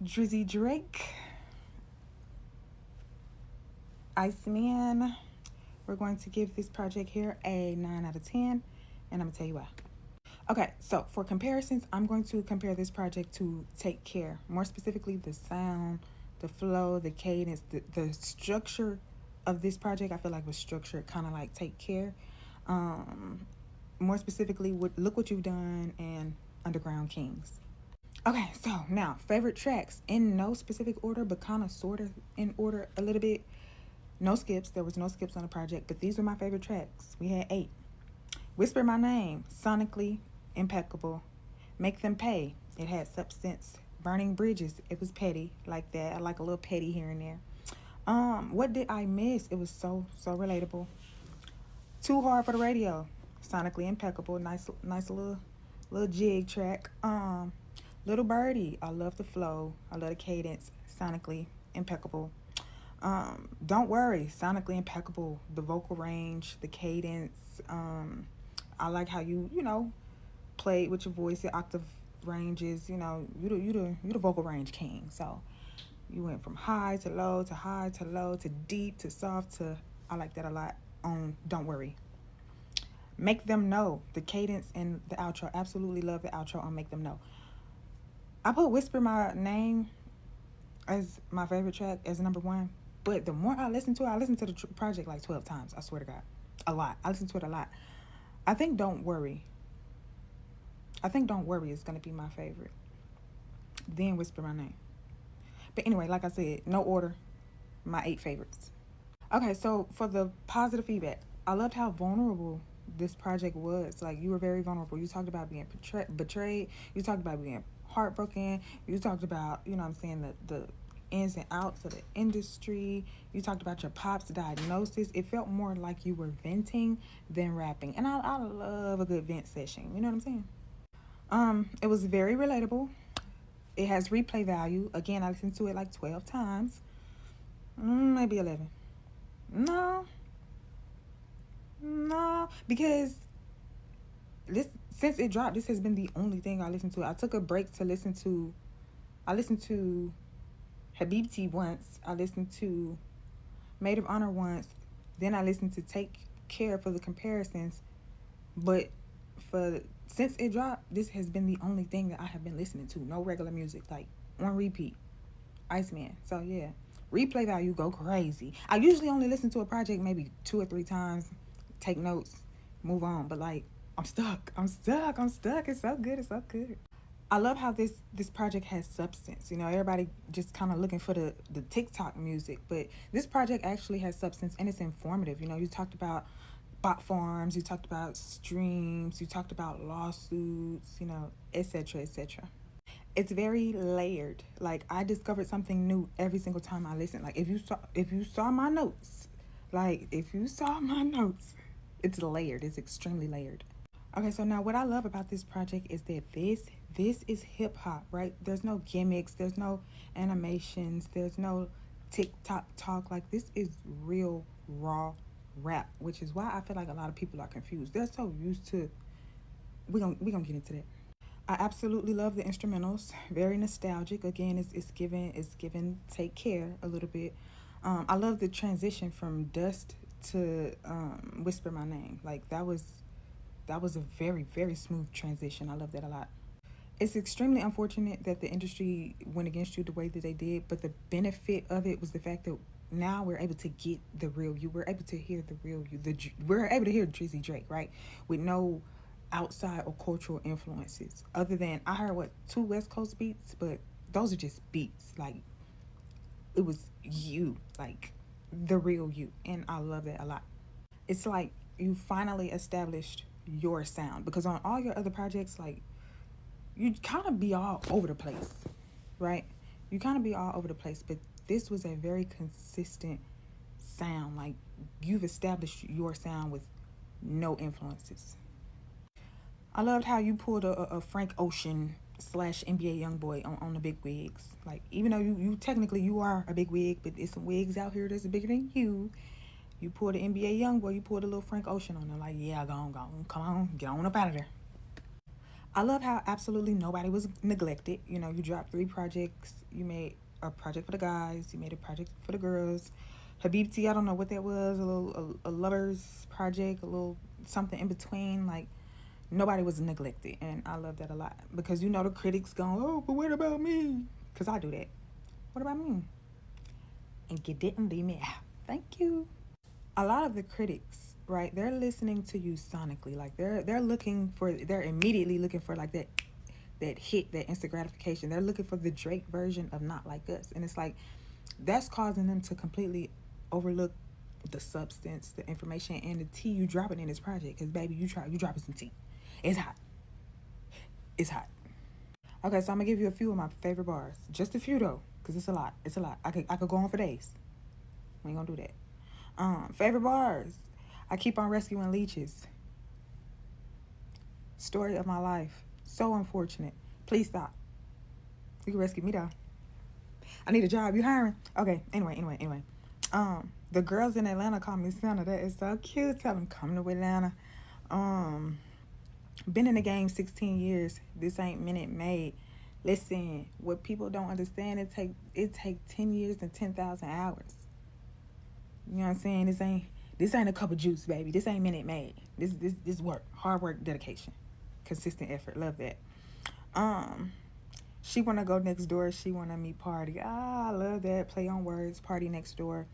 Drizzy Drake, IceMan. We're going to give this project here a 9 out of 10, and I'm going to tell you why. Okay, so for comparisons, I'm going to compare this project to Take Care. More specifically, the sound, the flow, the cadence, the structure of this project, I feel like was structured kind of like Take Care. More specifically, Look What You've Done and Underground Kings. Okay, so now favorite tracks in no specific order, but kind of sort of in order a little bit. No skips. There was no skips on the project, but these were my favorite tracks. We had 8. Whisper My Name, sonically impeccable. Make Them Pay, it had substance. Burning Bridges, it was petty like that. I like a little petty here and there. What Did I Miss? It was so relatable. Too Hard for the Radio, sonically impeccable. Nice little jig track. Little Birdie, I love the flow. I love the cadence, sonically impeccable. Don't Worry, sonically impeccable. The vocal range, the cadence. I like how you played with your voice, your octave ranges. You the vocal range king. So you went from high to low to high to low to deep to soft to. I like that a lot on Don't Worry. Make Them Know, the cadence and the outro. Absolutely love the outro on Make Them Know. I put Whisper My Name as my favorite track as number 1. But the more I listen to it, I listen to the project like 12 times. I swear to God. A lot. I listen to it a lot. I think Don't Worry is going to be my favorite. Then Whisper My Name. But anyway, like I said, no order. My 8 favorites. Okay, so for the positive feedback, I loved how vulnerable this project was. Like, you were very vulnerable. You talked about being betrayed. You talked about being heartbroken. You talked about, what I'm saying, the ins and outs of the industry. You talked about your pop's diagnosis. It felt more like you were venting than rapping. And I love a good vent session. You know what I'm saying? It was very relatable. It has replay value. Again, I listened to it like 12 times. Maybe 11. No, because since it dropped, this has been the only thing I listened to. I took a break to listen to. I listened to Habibti once. I listened to Maid of Honor once. Then I listened to Take Care for the comparisons. But since it dropped, this has been the only thing that I have been listening to. No regular music, like on repeat. IceMan. So yeah. Replay value go crazy. I usually only listen to a project maybe 2 or 3 times, take notes, move on. But like, I'm stuck. It's so good. I love how this project has substance. Everybody just kind of looking for the TikTok music, but this project actually has substance and it's informative. You talked about bot farms, you talked about streams, you talked about lawsuits, etc., etc. It's very layered. Like, I discovered something new every single time I listen. Like, if you saw my notes, it's layered. It's extremely layered. Okay, so now what I love about this project is that this is hip hop, right? There's no gimmicks, there's no animations, there's no TikTok talk. Like, this is real raw rap, which is why I feel like a lot of people are confused. They're so used to. We gonna get into that. I absolutely love the instrumentals. Very nostalgic. Again, it's given Take Care a little bit. I love the transition from Dust to Whisper My Name. Like, that was a very, very smooth transition. I love that a lot. It's extremely unfortunate that the industry went against you the way that they did, but the benefit of it was the fact that now we're able to get the real you. We're able to hear the real you. We're able to hear Drizzy Drake, right? With no outside or cultural influences. Other than, I heard 2 West Coast beats, but those are just beats. Like, it was you, like the real you, and I love that a lot. It's like you finally established your sound, because on all your other projects, like, you kind of be all over the place, right? You kind of be all over the place, but this was a very consistent sound. Like, you've established your sound with no influences. I loved how you pulled a Frank Ocean / NBA Youngboy on the big wigs. Like, even though you technically you are a big wig, but there's some wigs out here that's bigger than you. You pulled an NBA Youngboy, you pulled a little Frank Ocean on there. Like, yeah, go on, come on, get on up out of there. I love how absolutely nobody was neglected. You know, you dropped 3 projects. You made a project for the guys. You made a project for the girls. Habibti, I don't know what that was. A lovers project, a little something in between. Like nobody was neglected, and I love that a lot because you know the critics going, oh, but what about me? Because I do that. What about me? And you didn't leave me out. Thank you. A lot of the critics, right? They're listening to you sonically. Like they're immediately looking for like that hit, that instant gratification. They're looking for the Drake version of Not Like Us. And it's like that's causing them to completely overlook the substance, the information, and the tea you dropping in this project. Cause baby, you dropping some tea. It's hot. It's hot. Okay, so I'm gonna give you a few of my favorite bars. Just a few though, cause it's a lot. It's a lot. I could go on for days. We ain't gonna do that. Favorite bars. I keep on rescuing leeches. Story of my life. So unfortunate. Please stop. You can rescue me though. I need a job. You hiring? Okay. Anyway. The girls in Atlanta call me Santa. That is so cute. Tell them come to Atlanta. Um, been in the game 16 years. This ain't Minute Maid. Listen, what people don't understand, it take 10 years and 10,000 hours. You know what I'm saying? This ain't a cup of juice, baby. This ain't Minute Maid. This work, hard work, dedication, consistent effort. Love that. Um, she wanna go next door. She wanna meet party. Ah, I love that. Play on words. Party next door.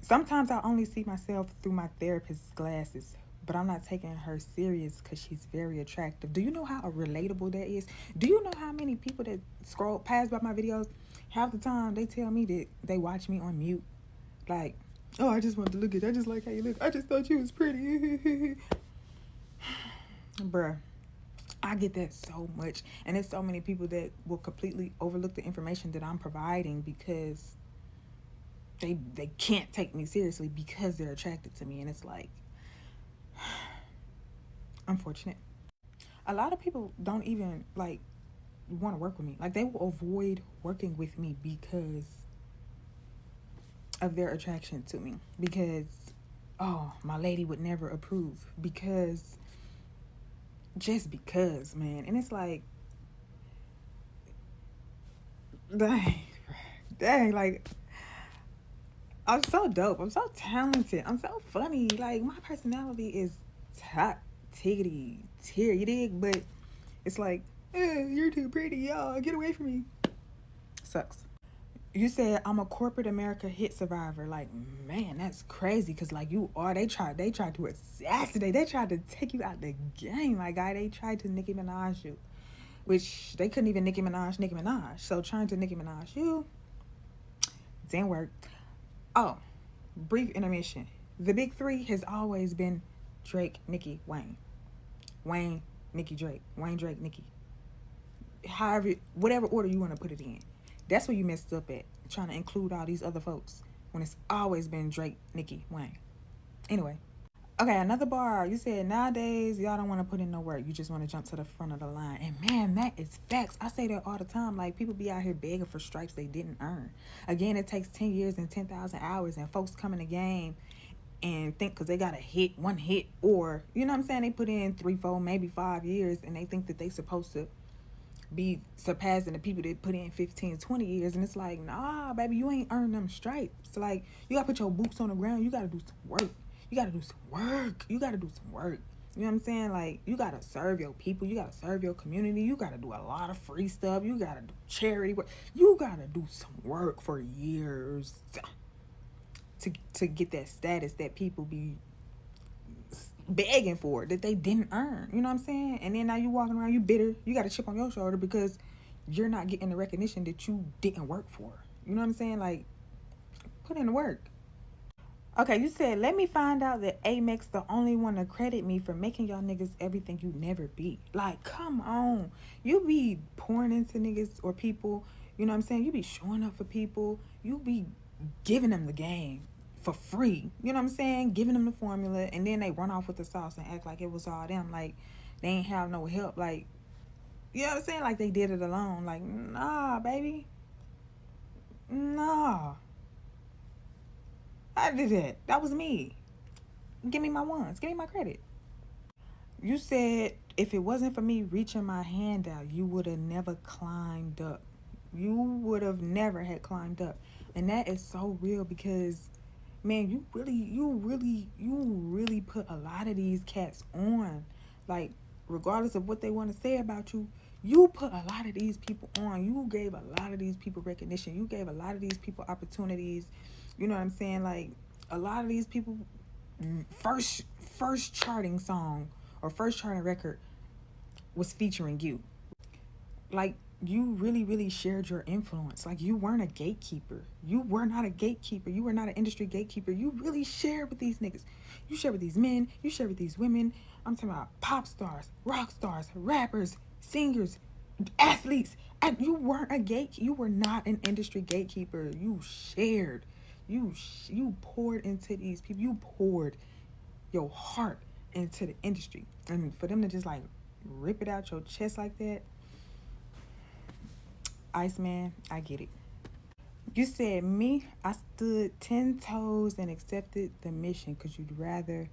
Sometimes I only see myself through my therapist's glasses, but I'm not taking her serious because she's very attractive. Do you know how relatable that is? Do you know how many people that scroll past by my videos, half the time they tell me that they watch me on mute? Like, oh, I just wanted to look at you. I just like how you look. I just thought you was pretty. Bruh, I get that so much. And there's so many people that will completely overlook the information that I'm providing because they can't take me seriously because they're attracted to me. And it's like, unfortunate. A lot of people don't even like want to work with me. Like they will avoid working with me because of their attraction to me. Because oh, my lady would never approve. Because just because, man. And it's like dang, dang, like I'm so dope. I'm so talented. I'm so funny. Like my personality is top tiggity tier. You dig? But it's like, you're too pretty, y'all. Get away from me. Sucks. You said I'm a corporate America hit survivor. Like, man, that's crazy. Cause like you are. They tried to assassinate. They tried to take you out the game. Like, guy, they tried to Nicki Minaj you, which they couldn't even Nicki Minaj. So trying to Nicki Minaj you didn't work. Oh, brief intermission. The big three has always been Drake, Nicki, Wayne. Wayne, Nicki, Drake. Wayne, Drake, Nicki. However, whatever order you want to put it in. That's where you messed up at, trying to include all these other folks when it's always been Drake, Nicki, Wayne. Anyway. Okay, another bar. You said nowadays y'all don't want to put in no work. You just want to jump to the front of the line. And man, that is facts. I say that all the time. Like people be out here begging for stripes they didn't earn. Again, it takes 10 years and 10,000 hours, and folks come in the game and think because they got a hit, one hit, or you know what I'm saying, they put in 3, 4, maybe 5 years, and they think that they supposed to be surpassing the people that put in 15, 20 years. And it's like, nah, baby, you ain't earned them stripes. Like you gotta put your boots on the ground. You gotta do some work. You gotta do some work. You gotta do some work. You know what I'm saying? Like you gotta serve your people. You gotta serve your community. You gotta do a lot of free stuff. You gotta do charity work. You gotta do some work for years to get that status that people be begging for that they didn't earn. You know what I'm saying? And then now you walking around, you bitter. You got a chip on your shoulder because you're not getting the recognition that you didn't work for. You know what I'm saying? Like, put in the work. Okay, you said, let me find out that Amex the only one to credit me for making y'all niggas everything you never be. Like, come on. You be pouring into niggas or people. You know what I'm saying? You be showing up for people. You be giving them the game for free. You know what I'm saying? Giving them the formula. And then they run off with the sauce and act like it was all them. Like, they ain't have no help. Like, you know what I'm saying? Like, they did it alone. Like, nah, baby. Nah. I did that. That was me. Give me my ones. Give me my credit. You said if it wasn't for me reaching my hand out, you would have never climbed up. You would have never had climbed up. And that is so real because man, you really put a lot of these cats on. Like, regardless of what they want to say about you, you put a lot of these people on. You gave a lot of these people recognition. You gave a lot of these people opportunities. You know what I'm saying? Like, a lot of these people first charting song or first charting record was featuring you. Like, you really shared your influence. Like, you weren't a gatekeeper. You were not a gatekeeper. You were not an industry gatekeeper. You really shared with these niggas. You shared with these men. You shared with these women. I'm talking about pop stars, rock stars, rappers, singers, athletes. And you weren't a gate. You were not an industry gatekeeper. You shared. You poured into these people. You poured your heart into the industry. And for them to just like rip it out your chest like that, IceMan, I get it. You said me, I stood 10 toes and accepted the mission because you'd rather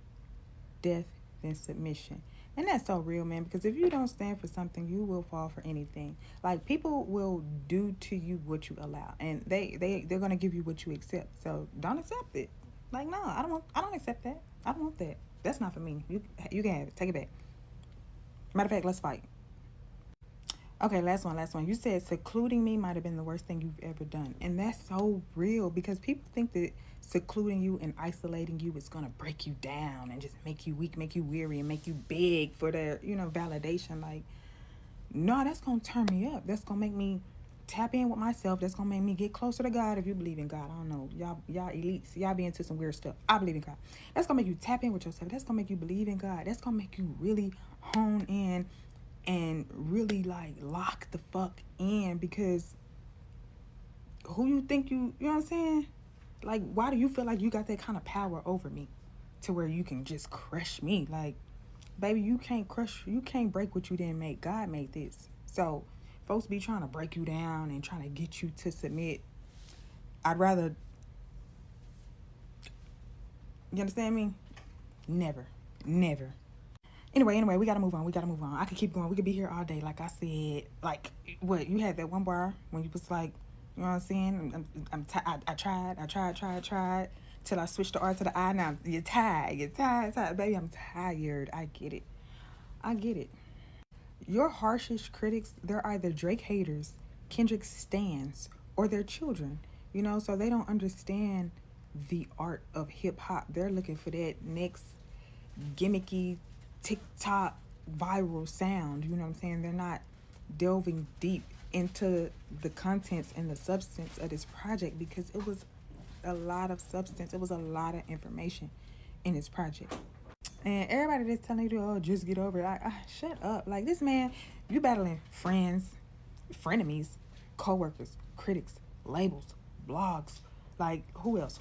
death than submission. And that's so real, man, because if you don't stand for something, you will fall for anything. Like, people will do to you what you allow, and they're gonna give you what you accept. So don't accept it. Like, no, I don't accept that. I don't want that. That's not for me. You can have it. Take it back. Matter of fact, let's fight. Okay, last one. You said secluding me might have been the worst thing you've ever done. And that's so real because people think that secluding you and isolating you is going to break you down and just make you weak, make you weary, and make you beg for the, validation. Like, no, that's going to turn me up. That's going to make me tap in with myself. That's going to make me get closer to God if you believe in God. I don't know. Y'all elites. Y'all be into some weird stuff. I believe in God. That's going to make you tap in with yourself. That's going to make you believe in God. That's going to make you really hone in and really like lock the fuck in, because who you think you know what I'm saying? Like, why do you feel like you got that kind of power over me to where you can just crush me? Like, baby, you can't break what you didn't make. God made this. So folks be trying to break you down and trying to get you to submit. I'd rather, you understand me? Never. Anyway, we gotta move on. I could keep going. We could be here all day. Like I said, like, what, you had that one bar when you was like, you know what I'm saying? I tried till I switched the R to the I. Now you're tired, baby. I'm tired. I get it. Your harshest critics, they're either Drake haters, Kendrick stans, or their children. So they don't understand the art of hip hop. They're looking for that next gimmicky TikTok viral sound. You know what I'm saying? They're not delving deep into the contents and the substance of this project, because it was a lot of substance. It was a lot of information in this project. And everybody that's telling you, oh, just get over it. Shut up. Like, this man, you battling friends, frenemies, co-workers, critics, labels, blogs. Like, who else?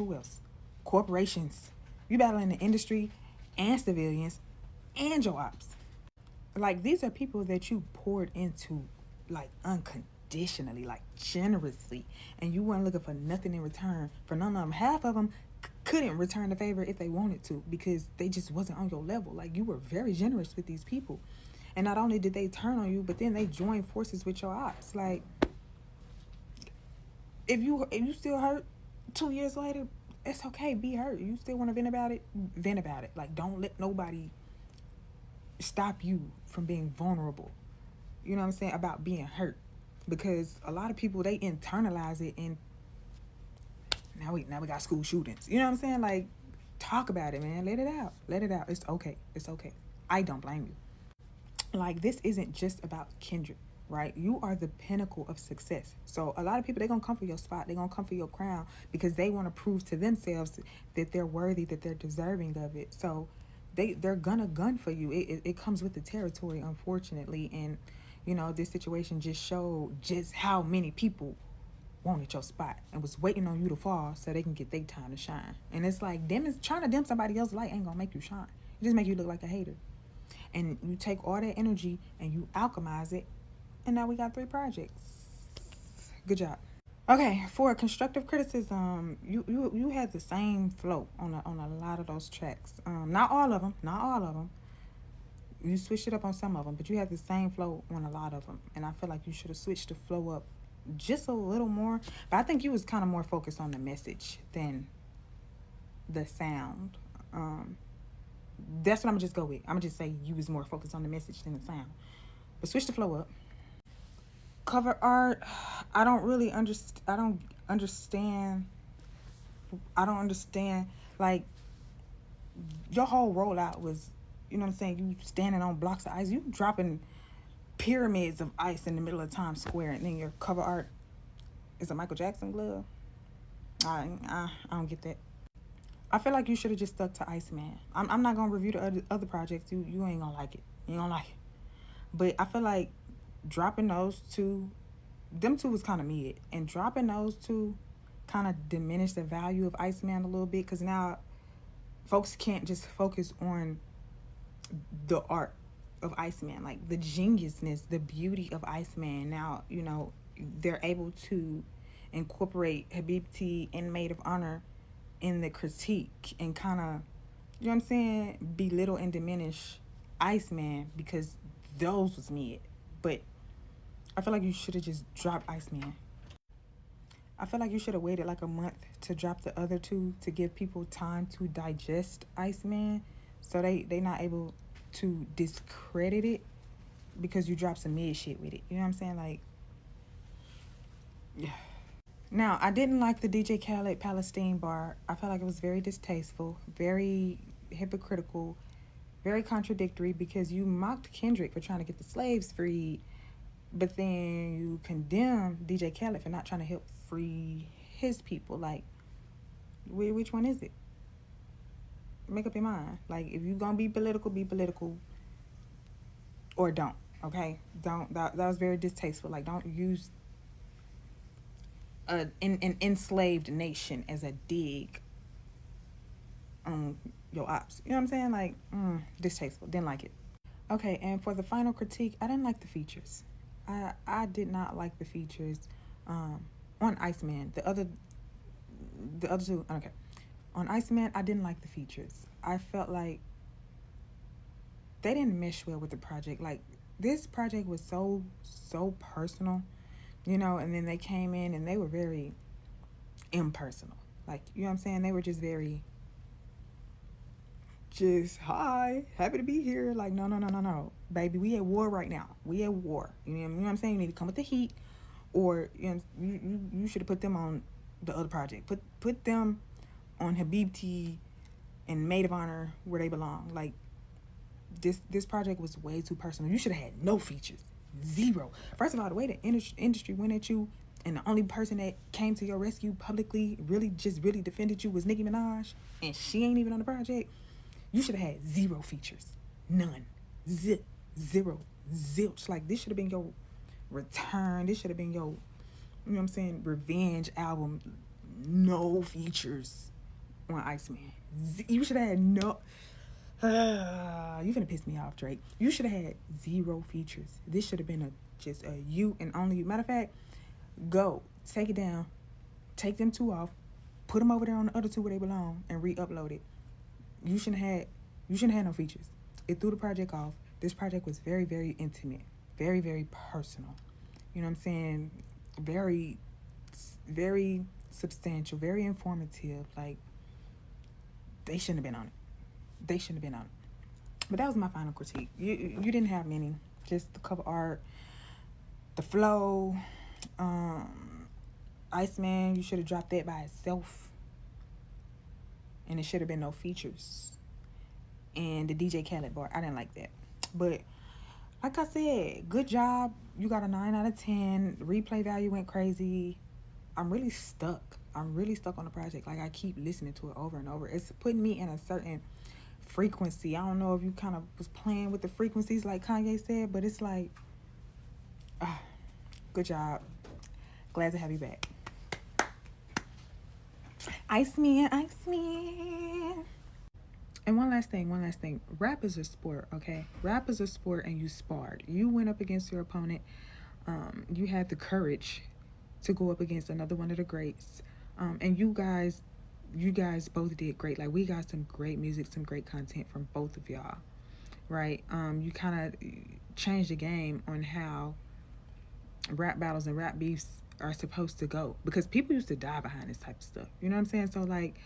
Corporations. You battling the industry and civilians and your ops. Like, these are people that you poured into, like, unconditionally, like, generously, and you weren't looking for nothing in return for none of them. Half of them couldn't return the favor if they wanted to, because they just wasn't on your level. Like, you were very generous with these people, and not only did they turn on you, but then they joined forces with your ops. Like, if you still hurt 2 years later, it's okay. Be hurt. You still want to vent about it? Vent about it. Like, don't let nobody stop you from being vulnerable. You know what I'm saying? About being hurt. Because a lot of people, they internalize it, and now we got school shootings. You know what I'm saying? Like, talk about it, man. Let it out. It's okay. I don't blame you. Like, this isn't just about Kendrick, right? You are the pinnacle of success. So a lot of people, they're going to come for your spot. They're going to come for your crown because they want to prove to themselves that they're worthy, that they're deserving of it. So they're gonna gun for you. It comes with the territory, unfortunately. And, this situation just showed just how many people wanted your spot and was waiting on you to fall so they can get their time to shine. And it's like, trying to dim somebody else's light ain't gonna make you shine. It just make you look like a hater. And you take all that energy and you alchemize it, and now we got 3 projects. Good job. Okay, for constructive criticism, you had the same flow on a lot of those tracks. Not all of them. You switched it up on some of them, but you had the same flow on a lot of them. And I feel like you should have switched the flow up just a little more. But I think you was kind of more focused on the message than the sound. Um, that's what I'm gonna just go with. I'm gonna just say you was more focused on the message than the sound. But switch the flow up. Cover art, I don't really understand. Understand. I don't understand. Like, your whole rollout was, you know what I'm saying? You standing on blocks of ice. You dropping pyramids of ice in the middle of Times Square, and then your cover art is a Michael Jackson glove. I don't get that. I feel like you should have just stuck to IceMan. I'm not gonna review the other projects. You ain't gonna like it. You don't like it. But I feel like dropping those two, them two was kind of mid, and dropping those two kind of diminished the value of IceMan a little bit, because now folks can't just focus on the art of IceMan, like the geniusness, the beauty of IceMan. Now, you know, they're able to incorporate Habibti and Maid of Honor in the critique and kind of, you know what I'm saying, belittle and diminish IceMan, because those was mid. But I feel like you should have just dropped IceMan. I feel like you should have waited like a month to drop the other two to give people time to digest IceMan, so they not able to discredit it because you dropped some mid shit with it. You know what I'm saying? Like, yeah. Now, I didn't like the DJ Khaled Palestine bar. I felt like it was very distasteful, very hypocritical, very contradictory, because you mocked Kendrick for trying to get the slaves freed, but then you condemn DJ Khaled for not trying to help free his people. Like, which one is it? Make up your mind. Like, if you're gonna be political, or don't. Okay, don't. That was very distasteful. Like, don't use an enslaved nation as a dig on your ops. You know what I'm saying? Like, distasteful. Didn't like it. Okay, and for the final critique, I didn't like the features. I did not like the features on IceMan. The other two, okay. On IceMan, I didn't like the features. I felt like they didn't mesh well with the project. Like, this project was so personal, you know, and then they came in and they were very impersonal. Like, you know what I'm saying? They were just very, just, hi, happy to be here. Like, no. Baby, we at war right now. We at war. You know what I'm saying? You need to come with the heat, or, you know, you should have put them on the other project. Put them on Habibti and Maid of Honor where they belong. Like, this project was way too personal. You should have had no features. Zero. First of all, the way the industry went at you, and the only person that came to your rescue publicly, really defended you, was Nicki Minaj, and she ain't even on the project. You should have had zero features. None. Zero. Zilch. Like, this should have been your return. This should have been your, you know what I'm saying, revenge album. No features on IceMan. You should have had no. You finna piss me off, Drake. You should have had zero features. This should have been just a you and only you. Matter of fact, go take it down, take them two off, put them over there on the other two where they belong, and re-upload it. You shouldn't have no features. It threw the project off. This project was very, very intimate, very, very personal. You know what I'm saying? Very, very substantial, very informative. Like, they shouldn't have been on it. But that was my final critique. You didn't have many. Just the cover art, the flow. IceMan, you should have dropped that by itself. And it should have been no features. And the DJ Khaled bar, I didn't like that. But like I said, good job. You got a 9 out of 10. Replay value went crazy. I'm really stuck on the project. Like, I keep listening to it over and over. It's putting me in a certain frequency. I don't know if you kind of was playing with the frequencies like Kanye said, but it's like, good job. Glad to have you back. IceMan. And one last thing. Rap is a sport, okay? Rap is a sport, and you sparred. You went up against your opponent. You had the courage to go up against another one of the greats. And you guys both did great. Like, we got some great music, some great content from both of y'all. right? You kind of changed the game on how rap battles and rap beefs are supposed to go, because people used to die behind this type of stuff. You know what I'm saying? So like,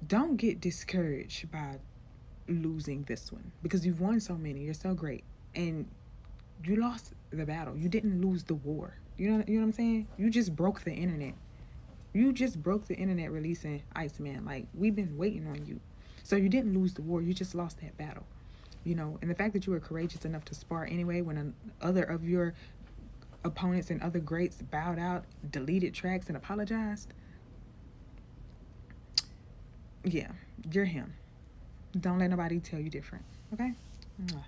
don't get discouraged by losing this one, because you've won so many. You're so great, and you lost the battle. You didn't lose the war. You know what I'm saying? You just broke the internet. You just broke the internet releasing Iceman. Like, we've been waiting on you. So you didn't lose the war. You just lost that battle. And the fact that you were courageous enough to spar anyway when other of your opponents and other greats bowed out, deleted tracks, and apologized. Yeah, you're him. Don't let nobody tell you different. Okay? Mwah.